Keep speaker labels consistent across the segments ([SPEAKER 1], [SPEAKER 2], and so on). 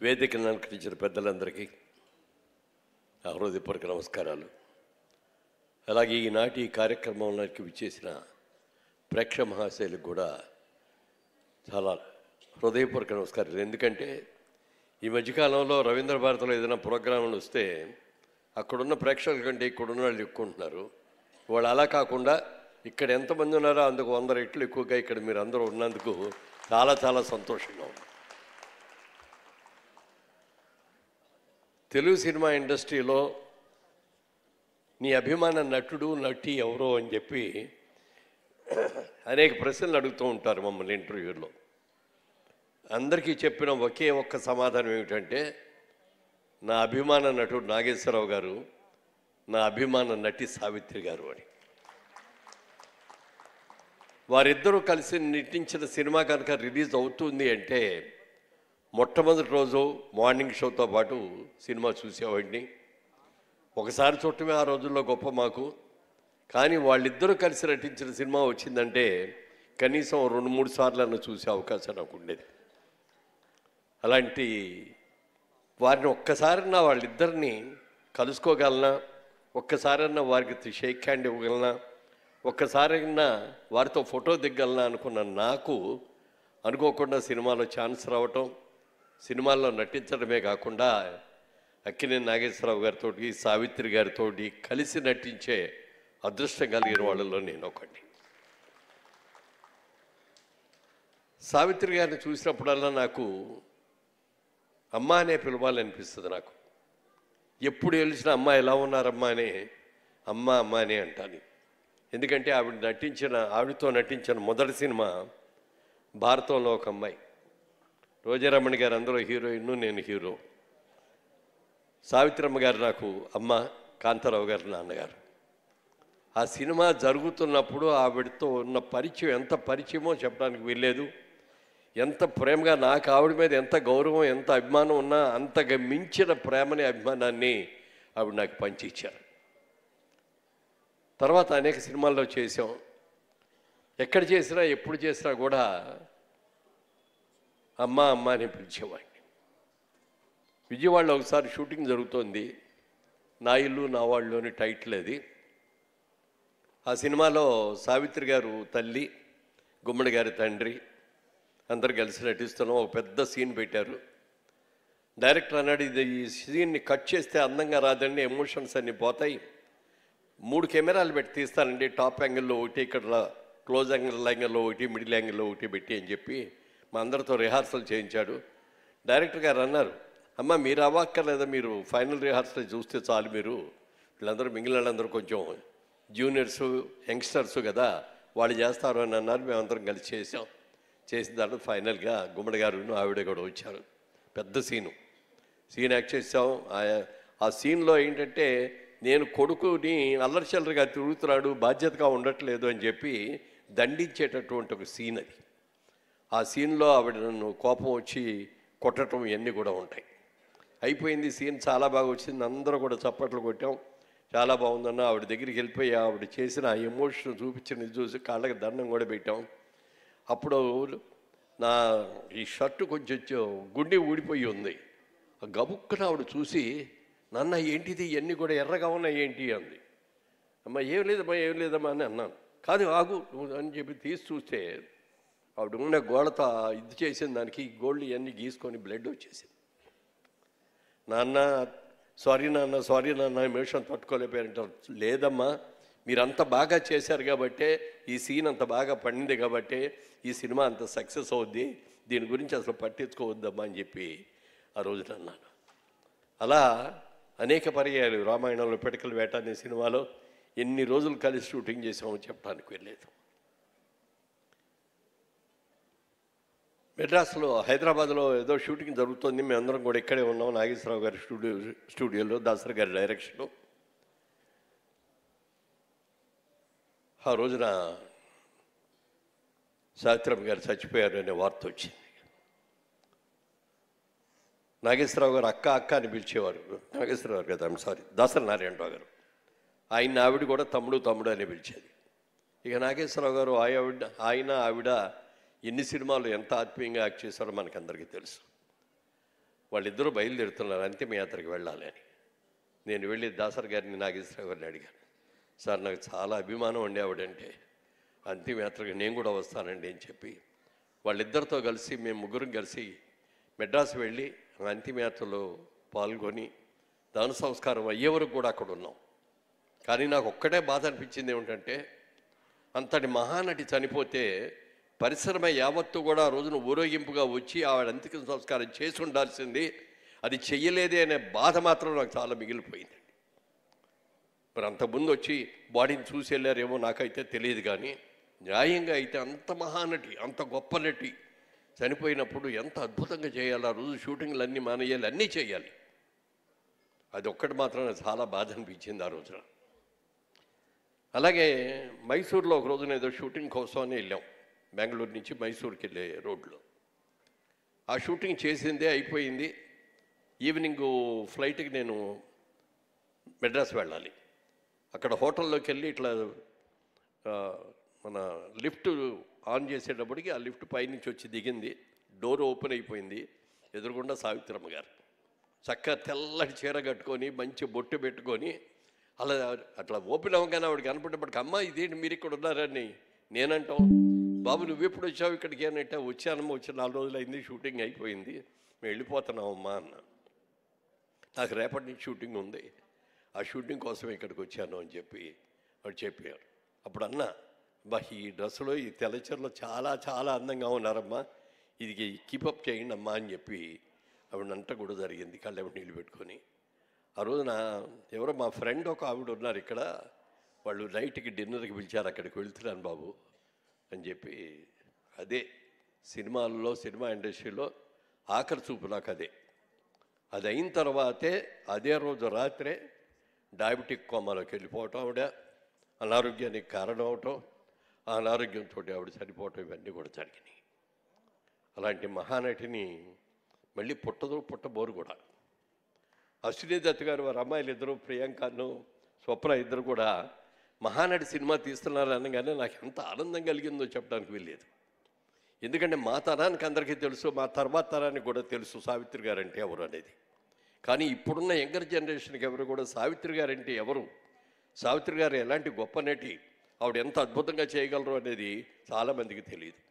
[SPEAKER 1] వేదికను అలంకరించిన పెద్దలందరికీ నా హృదయపూర్వక నమస్కారాలు. అలాగే ఈనాటి కార్యక్రమంలోకి విచ్చేసిన ప్రేక్షక మహాశయులకు కూడా చాలా హృదయపూర్వక నమస్కారాలు. ఎందుకంటే ఈ మధ్యకాలంలో రవీంద్ర భారతిలో ఏదైనా ప్రోగ్రాంలు వస్తే అక్కడున్న ప్రేక్షకుల కంటే ఇక్కడున్న వాళ్ళు ఎక్కువ ఉంటున్నారు. వాళ్ళు అలా కాకుండా ఇక్కడ ఎంతమంది ఉన్నారో అందుకు 100 రెట్లు ఎక్కువగా ఇక్కడ మీరు అందరూ ఉన్నందుకు చాలా చాలా సంతోషంగా ఉంది. తెలుగు సినిమా ఇండస్ట్రీలో నీ అభిమాన నటుడు నటి ఎవరో అని చెప్పి అనేక ప్రశ్నలు అడుగుతూ ఉంటారు మమ్మల్ని ఇంటర్వ్యూలో. అందరికీ చెప్పిన ఒకే ఒక్క సమాధానం ఏమిటంటే నా అభిమాన నటుడు నాగేశ్వరరావు గారు, నా అభిమాన నటి సావిత్రి గారు అని. వారిద్దరూ కలిసి నటించిన సినిమా కనుక రిలీజ్ అవుతుంది అంటే మొట్టమొదటి రోజు మార్నింగ్ షోతో పాటు సినిమా చూసేవాడిని. ఒకసారి చూడటమే ఆ రోజుల్లో గొప్ప మాకు. కానీ వాళ్ళిద్దరూ కలిసి నటించిన సినిమా వచ్చిందంటే కనీసం 2-3 సార్లు చూసే అవకాశం నాకు ఉండేది. అలాంటి వారిని ఒక్కసారన్నా వాళ్ళిద్దరిని కలుసుకోగలనా, ఒక్కసారన్నా వారికి షేక్ హ్యాండ్ ఇవ్వగలనా, ఒక్కసారైనా వారితో ఫోటో దిగ్గలనా అనుకున్న నాకు అనుకోకుండా సినిమాలో ఛాన్స్ రావటం, సినిమాల్లో నటించడమే కాకుండా అక్కినేని నాగేశ్వరరావు గారితో సావిత్రి గారితో కలిసి నటించే అదృష్టం కలిగిన వాళ్ళలో నేను ఒకటి. సావిత్రి గారిని చూసినప్పుడల్లా నాకు అమ్మ అనే పిలవాలనిపిస్తుంది. నాకు ఎప్పుడు తెలిసిన అమ్మ ఎలా ఉన్నారమ్మా అనే అమ్మ అమ్మ అనే అంటాను. ఎందుకంటే ఆవిడతో నటించిన మొదటి సినిమా భారతంలో ఒక అమ్మాయి. రోజారమణి గారు అందులో హీరోయిన్, నేను హీరో. సావిత్రమ్మ గారు నాకు అమ్మ, కాంతారావు గారు నాన్నగారు. ఆ సినిమా జరుగుతున్నప్పుడు ఆవిడతో ఉన్న పరిచయం ఎంత పరిచయమో చెప్పడానికి వీల్లేదు. ఎంత ప్రేమగా, నాకు ఆవిడ మీద ఎంత గౌరవం, ఎంత అభిమానం ఉన్నా అంతగా మించిన ప్రేమని, అభిమానాన్ని ఆవిడ నాకు పంచి ఇచ్చారు. తర్వాత అనేక సినిమాల్లో చేసాం. ఎక్కడ చేసినా ఎప్పుడు చేసినా కూడా అమ్మ అమ్మ అని పిలిచేవాడిని. విజయవాడలో ఒకసారి షూటింగ్ జరుగుతోంది. నా ఇల్లు నా వాళ్ళు అని టైటిల్ అది. ఆ సినిమాలో సావిత్రి గారు తల్లి, గుమ్మడి గారి తండ్రి అందరు కలిసి నటిస్తున్నాం. ఒక పెద్ద సీన్ పెట్టారు. డైరెక్టర్ అన్నాడు, ఈ సీన్ని కట్ చేస్తే అందంగా రాదండి, ఎమోషన్స్ అన్నీ పోతాయి, 3 కెమెరాలు పెట్టి తీస్తానండి, టాప్ యాంగిల్లో ఒకటి, ఇక్కడ క్లోజ్ యాంగిల్లో ఒకటి, మిడిల్ యాంగిల్లో ఒకటి పెట్టి అని చెప్పి మా అందరితో రిహార్సల్ చేయించాడు. డైరెక్టర్ గారు అన్నారు, అమ్మ మీరు అవ్వక్కర్లేదా, మీరు ఫైనల్ రిహార్సల్ చూస్తే చాలు, మీరు వీళ్ళందరూ మిగిలిన వాళ్ళందరూ కొంచెం జూనియర్సు యంగ్స్టర్స్ కదా, వాళ్ళు చేస్తారు అని అన్నారు. మేమందరం కలిసి చేసాం. చేసిన తర్వాత ఫైనల్గా గుమ్మడి గారు ఆవిడ కూడా వచ్చారు. పెద్ద సీన్ యాక్ట్ చేసాం. ఆ సీన్లో ఏంటంటే నేను కొడుకుని అల్లరిచల్లరిగా తిరుగుతున్నాడు, బాధ్యతగా ఉండట్లేదు అని చెప్పి దండించేటటువంటి ఒక సీన్ అది. ఆ సీన్లో ఆవిడ నన్ను కోపం వచ్చి కొట్టడం ఇవన్నీ కూడా ఉంటాయి. అయిపోయింది, సీన్ చాలా బాగా వచ్చింది, అందరూ కూడా చప్పట్లు కొట్టాం, చాలా బాగుందన్న. ఆవిడ దగ్గరికి వెళ్ళిపోయి ఆవిడ చేసిన ఆ ఎమోషన్ చూపించినది చూసి కాళ్ళకి దండం కూడా పెట్టాం. అప్పుడు నా ఈ షర్టు కొంచెం గుండె ఊడిపోయి ఉంది. ఆ గబుక్కున ఆవిడ చూసి, నాన్న ఏంటిది, ఇవన్నీ కూడా ఎర్రగా ఉన్నాయి ఏంటి అంది. అమ్మ ఏం లేదమ్మా అని అన్నాను. కాదు ఆగు అని చెప్పి తీసి చూస్తే ఆవిడ ఉన్న గోడతో ఇది చేసిన దానికి గోల్డ్ ఇవన్నీ గీసుకొని బ్లడ్ వచ్చేసింది. నాన్న సారీ నాన్న ఎమోషన్ తట్టుకోలేకపోయారంటారు. లేదమ్మా, మీరు అంత బాగా చేశారు కాబట్టే, ఈ సీన్ అంత బాగా పండింది కాబట్టే ఈ సినిమా అంత సక్సెస్ అవుద్ది, దీని గురించి అసలు పట్టించుకోవద్దమ్మా అని చెప్పి ఆ రోజున అన్నాను. అలా అనేక పర్యాయాలు రామాయణంలో పిడకల వేట అనే సినిమాలో ఎన్ని రోజులు కలిసి షూటింగ్ చేసామో చెప్పడానికి వెళ్ళలేదు. మెడ్రాస్లో, హైదరాబాద్లో ఏదో షూటింగ్ జరుగుతుంది. మేమందరం కూడా ఇక్కడే ఉన్నాం, నాగేశ్వరరావు గారి స్టూడియోలో, దాసరి గారి డైరెక్షన్లో. ఆ రోజున సావిత్రమ్మ గారు చచ్చిపోయారు అనే వార్త వచ్చింది. నాగేశ్వరరావు గారు అక్క అని పిలిచేవారు. నాగేశ్వరరావు గారు కదా, దాసరి నారాయణరావు గారు, ఆవిడ కూడా తమ్ముడు అని పిలిచేది. ఇక నాగేశ్వరరావు గారు ఆవిడ ఎన్ని సినిమాలు ఎంత ఆత్మీయంగా యాక్ట్ చేశారో మనకందరికీ తెలుసు. వాళ్ళిద్దరూ బయలుదేరుతున్నారు అంతిమయాత్రకు వెళ్ళాలి అని. నేను వెళ్ళి దాసర్ గారిని, నాగేశ్వరరావు గారిని అడిగాను. సార్, నాకు చాలా అభిమానం ఉండే ఆవిడంటే, అంతిమయాత్రకు నేను కూడా వస్తానండి అని చెప్పి వాళ్ళిద్దరితో కలిసి మేము ముగ్గురం కలిసి మెడ్రాస్ వెళ్ళి అంతిమయాత్రలో పాల్గొని దాన సంస్కారం అయ్యే వరకు కూడా అక్కడ ఉన్నాం. కానీ నాకు ఒక్కటే బాధ అనిపించింది ఏమిటంటే, అంతటి మహానటి చనిపోతే పరిశ్రమ యావత్తు కూడా ఆ రోజున ఊరేగింపుగా వచ్చి ఆవిడ అంతిమ సంస్కారం చేసి ఉండాల్సింది, అది చెయ్యలేదే అనే బాధ మాత్రం నాకు చాలా మిగిలిపోయిందండి. మరి అంతకుముందు వచ్చి బాడీని చూసి వెళ్ళారేమో నాకైతే తెలియదు. కానీ న్యాయంగా అయితే అంత మహానటి, అంత గొప్ప నటి చనిపోయినప్పుడు ఎంత అద్భుతంగా చేయాలి. ఆ రోజు షూటింగ్లు అన్నీ మానేయాలి, అన్నీ చేయాలి. అది ఒక్కటి మాత్రం నాకు చాలా బాధ అనిపించింది ఆ రోజున. అలాగే మైసూర్లో ఒక రోజున ఏదో షూటింగ్ కోసం అని వెళ్ళాం. బెంగళూరు నుంచి మైసూర్కి వెళ్ళే రోడ్లో ఆ షూటింగ్ చేసిందే అయిపోయింది. ఈవినింగ్ ఫ్లైట్కి నేను మెడ్రాస్ వెళ్ళాలి. అక్కడ హోటల్లోకి వెళ్ళి ఇట్లా మన లిఫ్ట్ ఆన్ చేసేటప్పటికి ఆ లిఫ్ట్ పైనుంచి వచ్చి దిగింది. డోర్ ఓపెన్ అయిపోయింది. ఎదురుగుండా సావిత్రమ్మ గారు చక్కగా తెల్లటి చీర కట్టుకొని మంచి బొట్టు పెట్టుకొని అలా అట్లా ఓపెన్ అవ్వగానే ఆవిడ కనపడేప్పటికి, అమ్మ ఇదేంటి మీరు ఇక్కడ ఉన్నారని నేనంటాం. బాబు నువ్వు ఎప్పుడు వచ్చావు ఇక్కడికి అని అంటే, వచ్చానమ్మా, వచ్చి 4 రోజులు అయింది, షూటింగ్ అయిపోయింది, మేము వెళ్ళిపోతున్నామమ్మా అన్న. నాకు రేపటి నుంచి షూటింగ్ ఉంది, ఆ షూటింగ్ కోసం ఇక్కడికి వచ్చాను అని చెప్పి వాడు చెప్పారు. అప్పుడు అన్న, బా ఈ డ్రెస్సులో ఈ తెల్లచీరలో చాలా చాలా అందంగా ఉన్నారమ్మా, ఇది కీపప్ చేయండి అమ్మా అని చెప్పి ఆవిడంతా కూడా జరిగింది. కళ్ళెంబడి నీళ్ళు పెట్టుకొని ఆ రోజున ఎవరో మా ఫ్రెండ్ ఒక ఆవిడ ఉన్నారు ఇక్కడ, వాళ్ళు నైట్కి డిన్నర్కి పిలిచారు, అక్కడికి వెళ్తున్నాను బాబు అని చెప్పి. అదే సినిమాల్లో, సినిమా ఇండస్ట్రీలో ఆఖరి చూపు నాకు అదే. అది అయిన తర్వాతే అదే రోజు రాత్రే డయాబెటిక్ కోమాలోకి వెళ్ళిపోవటం, ఆవిడ అనారోగ్యానికి కారణం అవటం, ఆ అనారోగ్యంతో ఆవిడ చనిపోవటం, ఇవన్నీ కూడా జరిగినాయి. అలాంటి మహానటిని మళ్ళీ పుట్టబోరు కూడా. అశ్విని దత్ గారు వారి అమ్మాయిలు ఇద్దరు, ప్రియాంకను స్వప్న ఇద్దరు కూడా మహానటి సినిమా తీస్తున్నారు అనగానే నాకు ఎంత ఆనందం కలిగిందో చెప్పడానికి వీల్లేదు. ఎందుకంటే మా తరానికి అందరికీ తెలుసు, మా తర్వాత తరానికి కూడా తెలుసు సావిత్రి గారు అంటే ఎవరు అనేది. కానీ ఇప్పుడున్న యంగర్ జనరేషన్కి ఎవరు కూడా సావిత్రి గారు అంటే ఎవరు, సావిత్రి గారు ఎలాంటి గొప్ప నటి, ఆవిడ ఎంత అద్భుతంగా చేయగలరు అనేది చాలామందికి తెలియదు.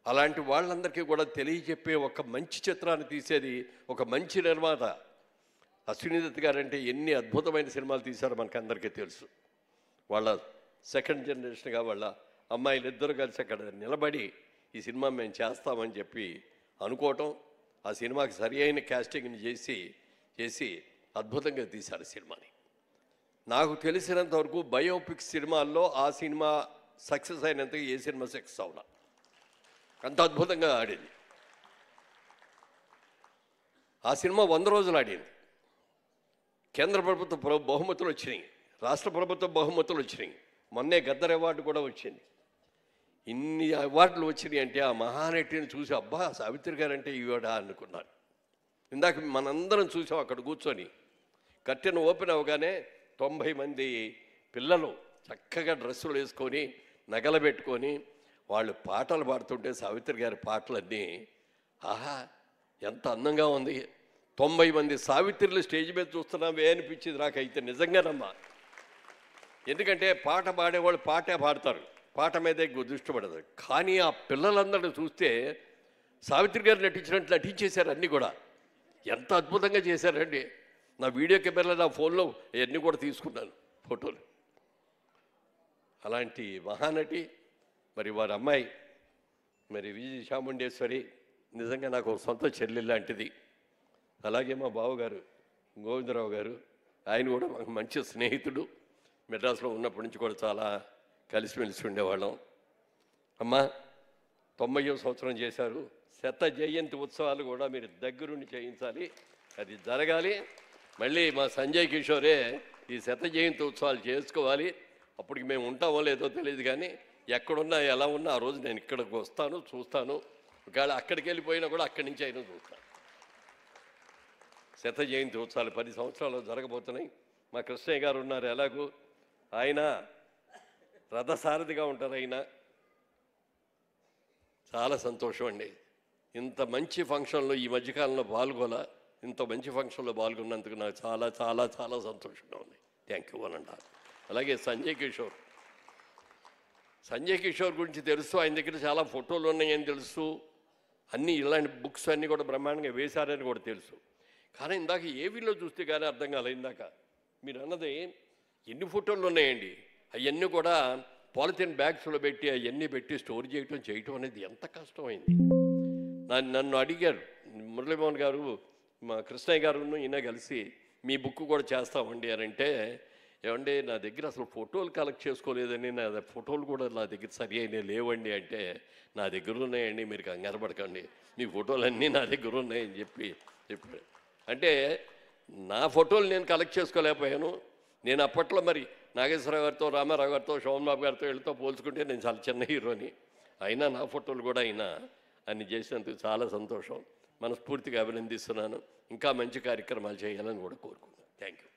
[SPEAKER 1] అలాంటి వాళ్ళందరికీ కూడా తెలియజెప్పే ఒక మంచి చిత్రాన్ని తీసేది ఒక మంచి నిర్మాత. అశ్విని దత్ గారు అంటే ఎన్ని అద్భుతమైన సినిమాలు తీశారో మనకు అందరికీ తెలుసు. వాళ్ళ సెకండ్ జనరేషన్గా వాళ్ళ అమ్మాయిలు ఇద్దరు కలిసి అక్కడ నిలబడి ఈ సినిమా మేము చేస్తామని చెప్పి అనుకోవటం, ఆ సినిమాకి సరి అయిన క్యాస్టింగ్ని చేసి అద్భుతంగా తీశారు సినిమాని. నాకు తెలిసినంతవరకు బయోపిక్ సినిమాల్లో ఆ సినిమా సక్సెస్ అయినంతగా ఏ సినిమా సక్సెస్ అవ్వాల, అంత అద్భుతంగా ఆడింది. ఆ సినిమా 100 రోజులు ఆడింది. కేంద్ర ప్రభుత్వ బహుమతులు వచ్చినాయి, రాష్ట్ర ప్రభుత్వ బహుమతులు వచ్చినాయి, మొన్నే గద్దర్ అవార్డు కూడా వచ్చింది. ఇన్ని అవార్డులు వచ్చినాయి అంటే ఆ మహానటిని చూసి, అబ్బా సావిత్రి గారు అంటే ఈవిడ అనుకున్నారు. ఇందాక మనందరం చూసాం అక్కడ కూర్చొని. కర్టెన్ ఓపెన్ అవ్వగానే 90 మంది పిల్లలు చక్కగా డ్రెస్సులు వేసుకొని నగలు పెట్టుకొని వాళ్ళు పాటలు పాడుతుంటే సావిత్రి గారి పాటలన్నీ ఆహా ఎంత అందంగా ఉంది. 90 మంది సావిత్రులు స్టేజ్ మీద చూస్తున్నావే అనిపించింది నాకైతే నిజంగానమ్మా. ఎందుకంటే పాట పాడేవాళ్ళు పాటే పాడతారు, పాట మీదే దృష్టి పడదు. కానీ ఆ పిల్లలందరినీ చూస్తే సావిత్రి గారు నటించినట్టు నటించేశారు అన్నీ కూడా. ఎంత అద్భుతంగా చేశారండి. నా వీడియో కెమెరాలో, నా ఫోన్లో ఇవన్నీ కూడా తీసుకున్నాను ఫోటోలు. అలాంటి మహానటి మరి వారి అమ్మాయి మరి విజయ చాముండేశ్వరి నిజంగా నాకు సొంత చెల్లి లాంటిది. అలాగే మా బావగారు గోవిందరావు గారు, ఆయన కూడా మాకు మంచి స్నేహితుడు. మెడ్రాస్లో ఉన్నప్పటి నుంచి కూడా చాలా కలిసిమెలిసి ఉండేవాళ్ళం. అమ్మ 90వ సంవత్సరం చేశారు, శత జయంతి ఉత్సవాలు కూడా మీరు దగ్గరుండి చేయించాలి, అది జరగాలి. మళ్ళీ మా సంజయ్ కిషోరే ఈ శత జయంతి ఉత్సవాలు చేసుకోవాలి. అప్పటికి మేము ఉంటామో లేదో తెలియదు, కానీ ఎక్కడున్నా ఎలా ఉన్నా ఆ రోజు నేను ఇక్కడికి వస్తాను, చూస్తాను. ఒకవేళ అక్కడికి వెళ్ళిపోయినా కూడా అక్కడి నుంచి అయినా చూస్తాను. శత జయంతి ఉత్సవాలు 10 సంవత్సరాలు జరగబోతున్నాయి. మా కృష్ణయ్య గారు ఉన్నారు, ఎలాగూ ఆయన రథసారథిగా ఉంటారు. ఆయన చాలా సంతోషం అండి. ఇంత మంచి ఫంక్షన్లో ఈ మధ్యకాలంలో ఇంత మంచి ఫంక్షన్లో పాల్గొన్నందుకు నాకు చాలా చాలా చాలా సంతోషంగా ఉంది. థ్యాంక్ యూ అనండి. అలాగే సంజయ్ కిషోర్ గురించి తెలుసు, ఆయన దగ్గర చాలా ఫోటోలు ఉన్నాయని తెలుసు, అన్నీ ఇలాంటి బుక్స్ అన్నీ కూడా బ్రహ్మాండంగా వేశారని కూడా తెలుసు. కానీ ఇందాక ఏవీలో చూస్తే కానీ అర్థం కాలేదు. ఇందాక మీరు అన్నది ఎన్ని ఫోటోలు ఉన్నాయండి, అవన్నీ కూడా పాలిథిన్ బ్యాగ్స్లో పెట్టి అవన్నీ పెట్టి స్టోర్ చేయటం అనేది ఎంత కష్టమైంది. నన్ను అడిగారు మురళీమోహన్ గారు, మా కృష్ణయ్య గారు ఈయన కలిసి మీ బుక్ కూడా చేస్తామండి అని అంటే, ఏమండి నా దగ్గర అసలు ఫోటోలు కలెక్ట్ చేసుకోలేదని, నా ఫోటోలు కూడా నా దగ్గర సరి అయినవి లేవండి అంటే, నా దగ్గర ఉన్నాయండి మీరు కంగారు పడకండి, మీ ఫోటోలన్నీ నా దగ్గర ఉన్నాయని చెప్పారు. అంటే నా ఫోటోలు నేను కలెక్ట్ చేసుకోలేకపోయాను. నేను అప్పట్లో మరి నాగేశ్వరరావు గారితో, రామారావు గారితో, శోభన్ బాబు గారితో వీళ్ళతో పోల్చుకుంటే నేను చాలా చిన్న హీరోని, అయినా నా ఫోటోలు కూడా అయినా అన్ని చేసినందుకు చాలా సంతోషం. మనస్ఫూర్తిగా అభినందిస్తున్నాను. ఇంకా మంచి కార్యక్రమాలు చేయాలని కూడా కోరుకున్నాను. Thank you.